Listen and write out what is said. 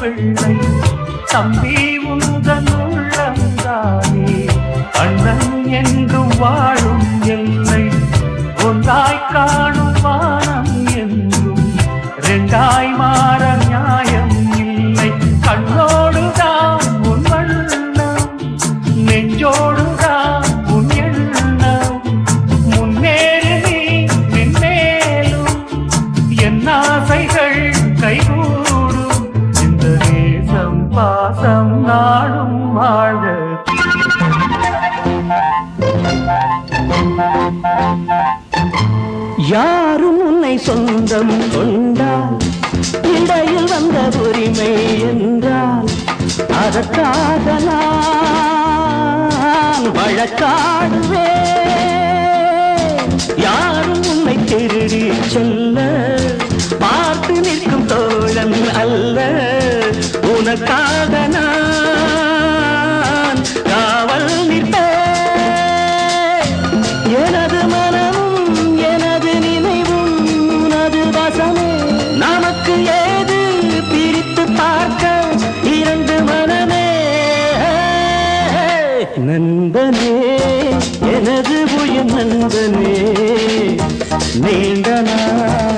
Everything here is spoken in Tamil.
பிள்ளை தம்பி உந்தன் உள்ளந்தானே அண்ணன் என்றும் வாழும் எல்லை ஒன்றாய் காணும் வானம் என்றும் ரெண்டாய் மாற நியாயம் இல்லை கண்ணோடுதான் உன் வண்ணம் நெஞ்சோடுதான் உன் எண்ணம் முன்னேறு நீ மென்மேலும் என் ஆசைகள் கைகூடும் இந்த நேசம் பாசம் நாடும் வாழ்க யாரும் உன்னை சொந்தம் கொண்டால் இடையில் வந்த உரிமை என்றால் அதற்காக நான் வழக்காடுவேன் யாரும் உன்னை திருடி செல்ல பார்த்து நிற்கும் தோழன் அல்ல உனக்காக நான் காவல் நிற்பேன் எனது மனமும் எனது நினைவும் உனது வசமே நமக்கு ஏது பிரித்து பார்க்க இரண்டு மனமே நண்பனே எனது உயிர் நண்பனே நீண்ட நாள்